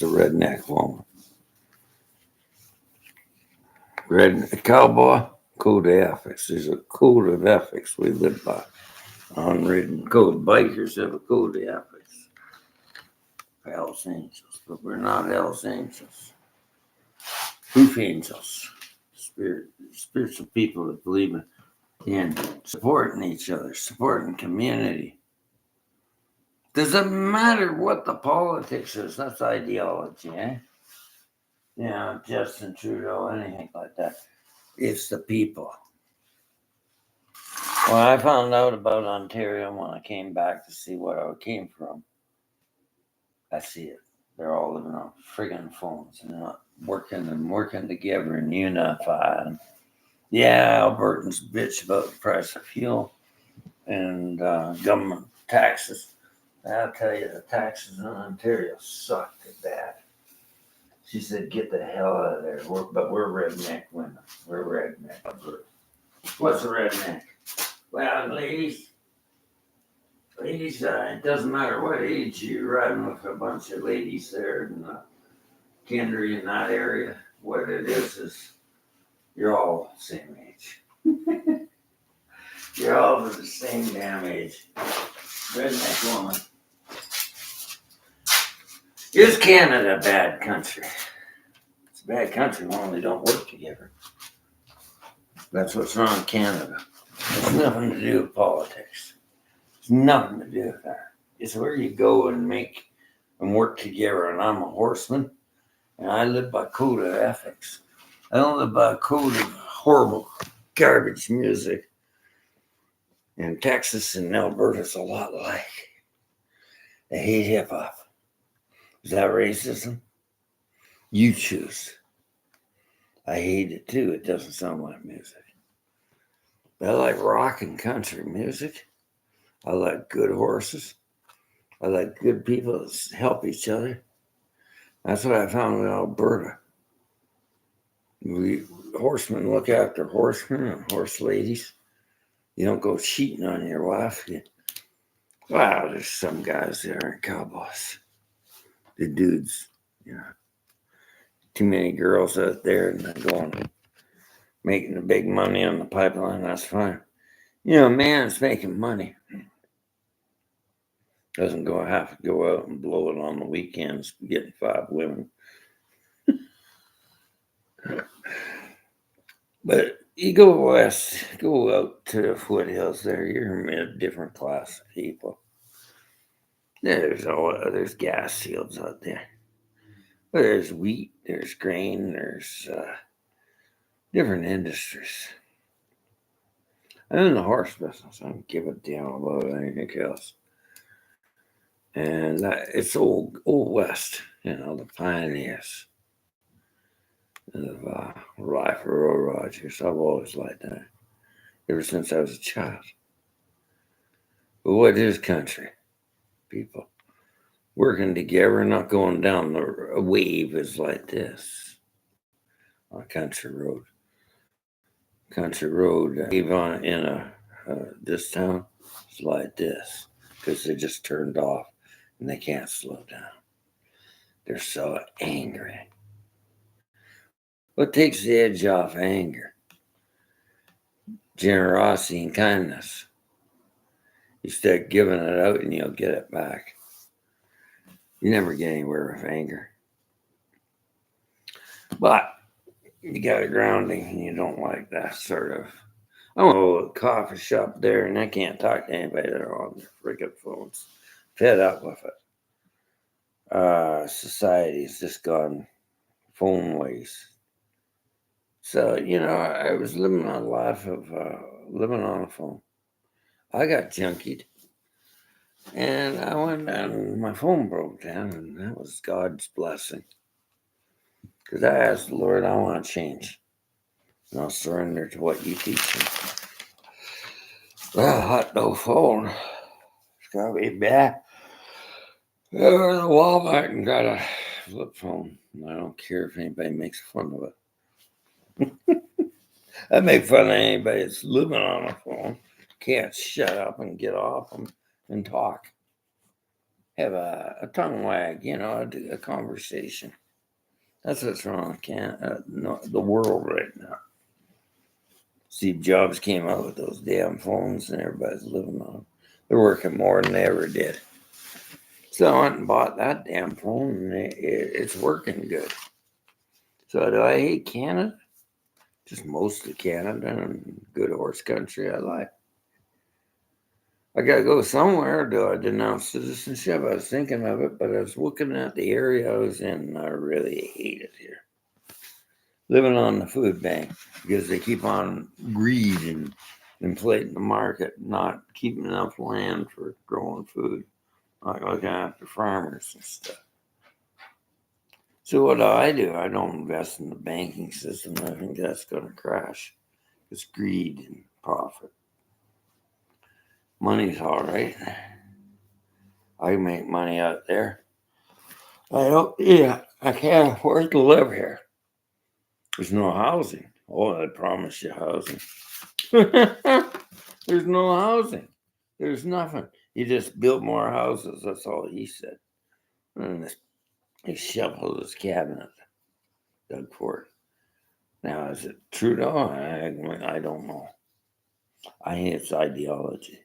the redneck woman. Redneck cowboy, code of ethics. There's a code of ethics we live by. Unwritten code. Bikers have a code of ethics. Hell's angels, but we're not Hell's angels. Proof angels. Spiritual people that believe in supporting each other, supporting community. Doesn't matter what the politics is. That's ideology, eh? Justin Trudeau, anything like that. It's the people. When I found out about Ontario when I came back to see where I came from, I see it. They're all living on friggin' phones and not working together and unify. And Albertans bitch about the price of fuel and government taxes. I'll tell you, the taxes in Ontario suck to bad. She said, "Get the hell out of there." But we're redneck women. We're redneck. What's a redneck? Well, ladies, it doesn't matter what age you're riding with a bunch of ladies there in Kendry in that area. What it is you're all the same age. You're all the same damn age. Redneck woman. Is Canada a bad country? It's a bad country when they don't work together. That's what's wrong in Canada. It's nothing to do with politics. It's nothing to do with that. It's where you go and make and work together. And I'm a horseman, and I live by code of ethics. I don't live by a code of horrible garbage music. And Texas and Alberta's a lot alike. They hate hip hop. Is that racism? You choose. I hate it too. It doesn't sound like music. But I like rock and country music. I like good horses. I like good people that help each other. That's what I found in Alberta. Horsemen look after horsemen and horse ladies. You don't go cheating on your wife. Wow, there's some guys that aren't cowboys. The dudes, too many girls out there and they're going making the big money on the pipeline. That's fine. A man's making money. Doesn't have to go out and blow it on the weekends getting 5 women. But you go west, go out to the foothills there, you're in a different class of people. There's gas fields out there. There's wheat, there's grain, there's different industries. I'm in the horse business. I don't give a damn about anything else. And it's old west, the pioneers of life for Roy Rogers. I've always liked that, ever since I was a child. But what is country? People working together, not going down a wave is like this on a country road. Even in this town, is like this because they just turned off and they can't slow down. They're so angry. What takes the edge off anger? Generosity and kindness. You start giving it out and you'll get it back. You never get anywhere with anger. But you got a grounding and you don't like that sort of. I went to a coffee shop there and I can't talk to anybody. They're on their freaking phones. Fed up with it. Society's just gone phone ways. So, I was living a life of living on a phone. I got junkied. And I went down and my phone broke down, and that was God's blessing. Because I asked the Lord, I want to change. And I'll surrender to what you teach me. Well, hot no phone. It's got to be bad. I went to Walmart and got a flip phone. I don't care if anybody makes fun of it. I make fun of anybody that's living on a phone. Can't shut up and get off them and talk. have a tongue wag, a conversation. That's what's wrong with the world right now. Steve Jobs came out with those damn phones and everybody's living on them. They're working more than they ever did. So I went and bought that damn phone and it's working good. So do I hate Canada? Just mostly Canada and good horse country I like. I gotta go somewhere. Do I denounce citizenship? I was thinking of it, but I was looking at the area I was in and I really hate it here. Living on the food bank because they keep on greed and inflating the market, not keeping enough land for growing food, not looking after farmers and stuff. So what do? I don't invest in the banking system. I think that's going to crash. It's greed and profit. Money's all right. I make money out there. I can't afford to live here. There's no housing. Oh, I promise you housing. There's no housing. There's nothing. You just build more houses. That's all he said. And he shuffled his cabinet. Doug Ford. Now, is it Trudeau? I don't know. I think it's ideology.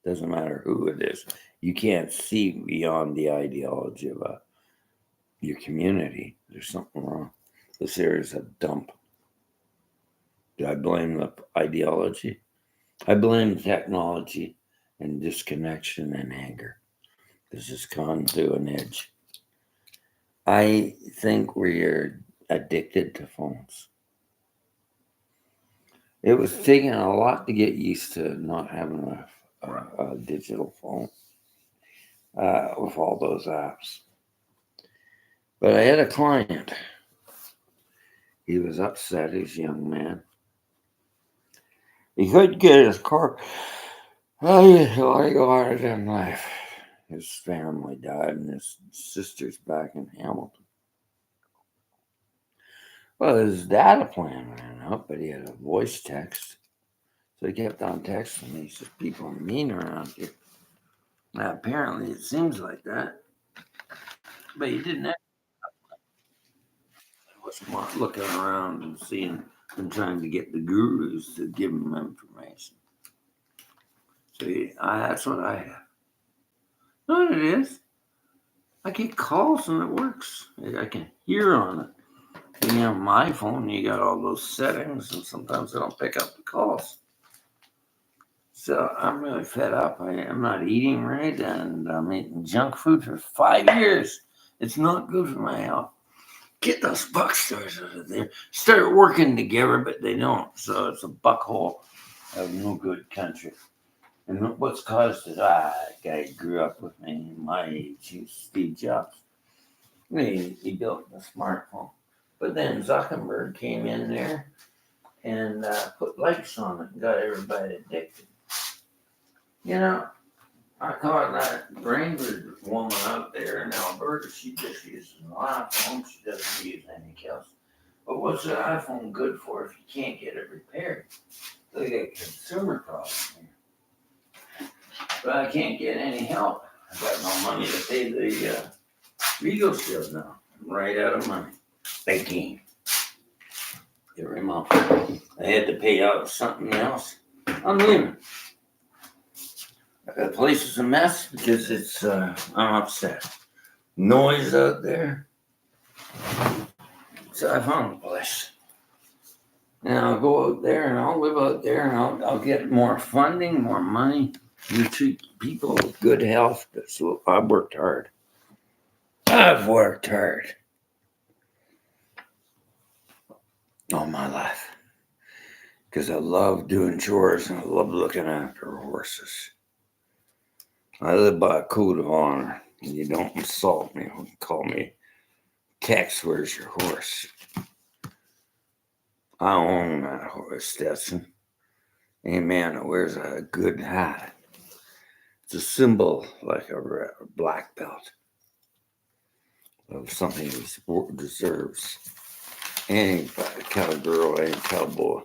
Doesn't matter who it is. You can't see beyond the ideology of your community. There's something wrong. This area is a dump. Do I blame the ideology? I blame technology and disconnection and anger. This has gone to an edge. I think we're addicted to phones. It was taking a lot to get used to not having a digital phone with all those apps. But I had a client. He was upset, he's a young man. He couldn't get his car. I got it in life. His family died and his sister's back in Hamilton. Well, his data plan ran out, but he had a voice text. So he kept on texting me. He said, people are mean around here. Now, apparently it seems like that. But he didn't have was looking around and seeing and trying to get the gurus to give him information. So that's what I have. No, it is. I get calls and it works. I can hear on it. You have my phone, you got all those settings, and sometimes I don't pick up the calls. So I'm really fed up. I'm not eating right, and I'm eating junk food for 5 years. It's not good for my health. Get those buck stores out of there. Start working together, but they don't. So it's a buck hole of no good country. And what's caused it? A guy grew up with me, my age, he's Steve Jobs. He built the smartphone. But then Zuckerberg came in there and put lights on it and got everybody addicted. I caught that Ranger woman out there in Alberta. She just uses an iPhone. She doesn't use anything else. But what's an iPhone good for if you can't get it repaired? So you got a consumer problem here. But I can't get any help. I got no money to pay the legal shield now. I'm right out of money. Again. Every month. I had to pay out something else. I'm leaving. The place is a mess because I'm upset. Noise out there. So I found a place. And I'll go out there and I'll live out there and I'll get more funding, more money. You treat people with good health. So I've worked hard. I've worked hard all my life. Because I love doing chores and I love looking after horses. I live by a code of honor. And you don't insult me. Call me Tex, where's your horse? I own that horse, Stetson. A man that wears a good hat. It's a symbol like a black belt of something he deserves. Any cowgirl, any cowboy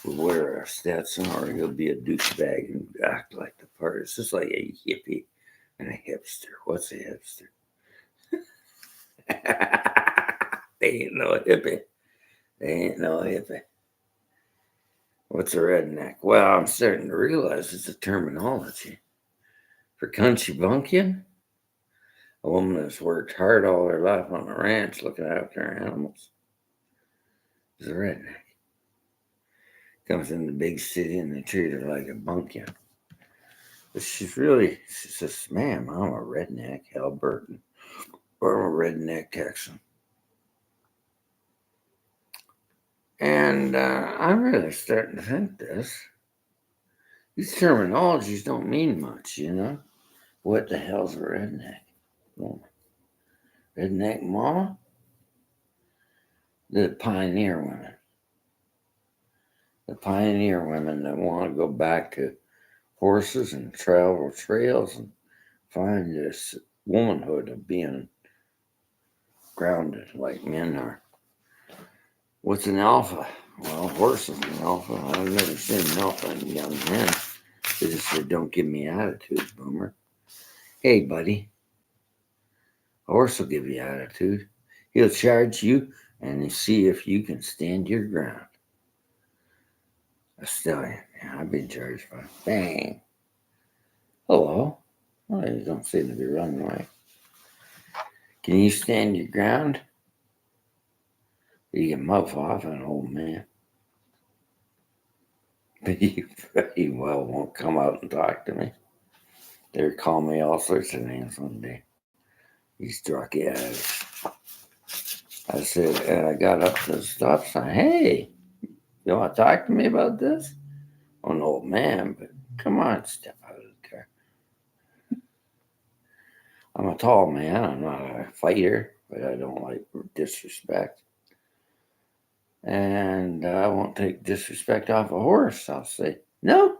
will wear a Stetson or he'll be a douchebag and act like the part. It's just like a hippie And a hipster. What's a hipster? They ain't no hippie. They ain't no hippie. What's a redneck? Well, I'm starting to realize it's a terminology. For country bumpkin, a woman that's worked hard all her life on a ranch looking after her animals is a redneck. Comes in the big city and they treat her like a bumpkin. But she says, ma'am, I'm a redneck Albertan. Or I'm a redneck Texan. And I'm really starting to think this. These terminologies don't mean much, you know? What the hell's a redneck? Woman? Redneck mama? The pioneer women. The pioneer women that want to go back to horses and travel trails and find this womanhood of being grounded like men are. What's an alpha? Well, horse is an alpha. I've never seen an alpha in young men. They just said, don't give me attitude, boomer. Hey, buddy. A horse will give you attitude. He'll charge you and see if you can stand your ground. A stallion. Yeah, I've been charged by. Bang. Hello. Well, you don't seem to be running away. Can you stand your ground? You can muff off an old man. But you pretty well won't come out and talk to me. They call me all sorts of names one day. These drunky addicts. I said, and I got up to the stop sign. Hey, you want to talk to me about this? I'm an old man, but come on, step out of the car. I'm a tall man. I'm not a fighter, but I don't like disrespect. And I won't take disrespect off a horse. I'll say, no.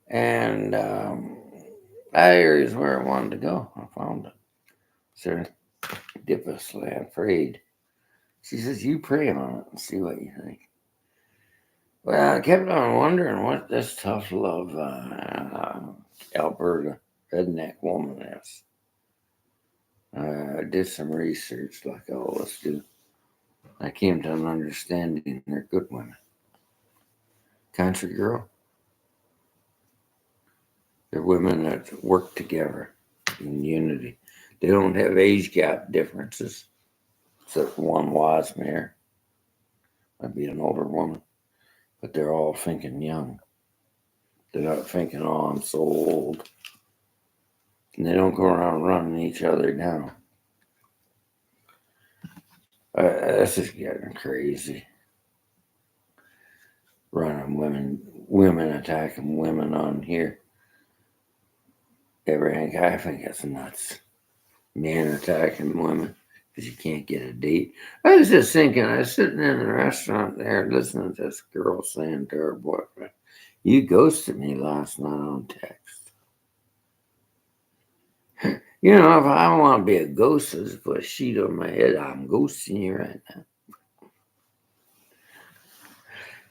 And that area is where I wanted to go. I found it. Serendipitously, I'm afraid. She says, you pray on it and see what you think. Well, I kept on wondering what this tough love Alberta redneck woman is. I did some research like I always do. I came to an understanding they're good women. Country girl. They're women that work together in unity. They don't have age gap differences, except one Wasmere. Might be an older woman, but they're all thinking young. They're not thinking, oh, I'm so old. And they don't go around running each other down. This is getting crazy. Running women attacking women on here. Everything, I think it's nuts. Men attacking women because you can't get a date. I was just thinking, I was sitting in a restaurant there listening to this girl saying to her boyfriend, you ghosted me last night on text. You know, if I want to be a ghost, just put a sheet on my head, I'm ghosting you right now.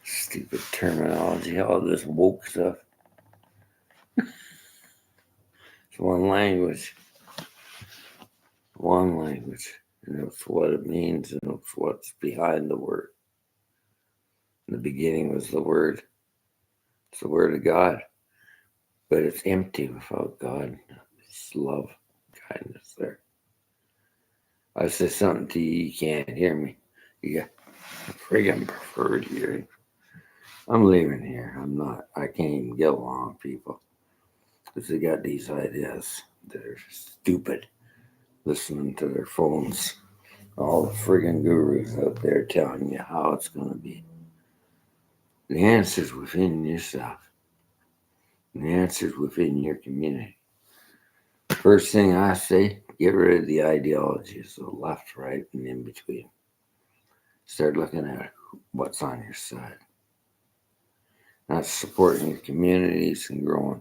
Stupid terminology, all this woke stuff. It's one language. One language. And it's what it means and it's what's behind the word. In the beginning was the word. It's the word of God. But it's empty without God. It's love, kindness there. I say something to you, you can't hear me. You got friggin' preferred hearing. I'm leaving here. I can't even get along with people. Because they got these ideas that are stupid. Listening to their phones. All the friggin' gurus out there telling you how it's going to be. The answer's within yourself. The answer's within your community. First thing I say, get rid of the ideologies, the left, right, and in between. Start looking at what's on your side. Not supporting your communities and growing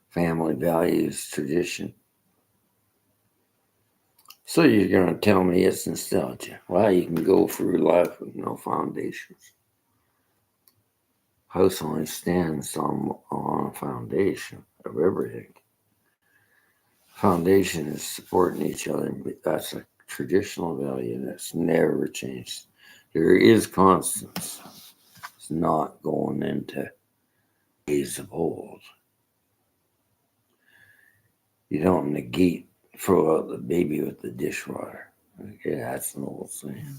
family values, tradition. So you're going to tell me it's nostalgia. Well, you can go through life with no foundations. House only stands on a foundation of everything. Foundation is supporting each other. That's a traditional value that's never changed. There is constants. It's not going into days of old. You don't negate, throw out the baby with the dishwater. Okay, that's an old saying.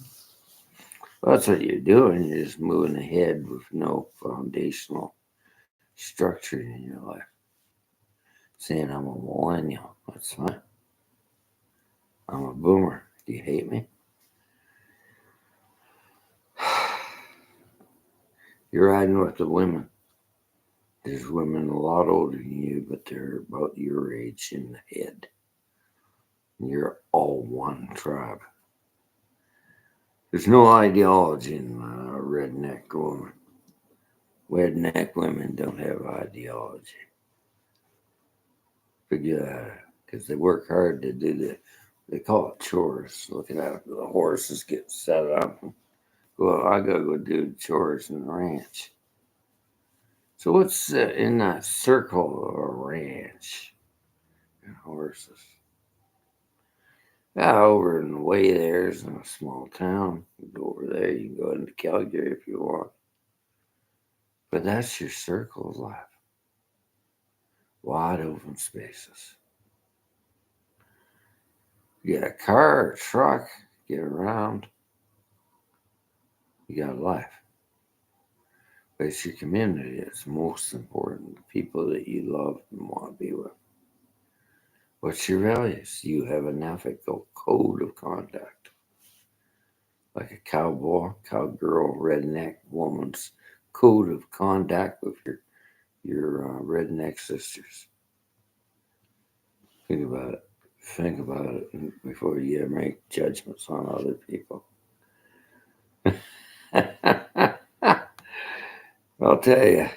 Well, that's what you're doing. You're just moving ahead with no foundational structure in your life. Saying I'm a millennial, that's fine. I'm a boomer. Do you hate me? You're riding with the women. There's women a lot older than you, but they're about your age in the head. You're all one tribe. There's no ideology in redneck women. Redneck women don't have ideology. Figure that out. Because they work hard to do they call it chores. Looking at the horses get set up. Well, I gotta go do chores in the ranch. So what's in that circle of a ranch and horses? Yeah, over in the way there's in a small town. You go over there, you can go into Calgary if you want. But that's your circle of life. Wide open spaces. You get a car, a truck, get around. You got a life. But it's your community that's most important. The people that you love and want to be with. What's your values? You have an ethical code of conduct. Like a cowgirl, redneck woman's code of conduct with your redneck sisters. Think about it. Think about it before you make judgments on other people. I'll tell you,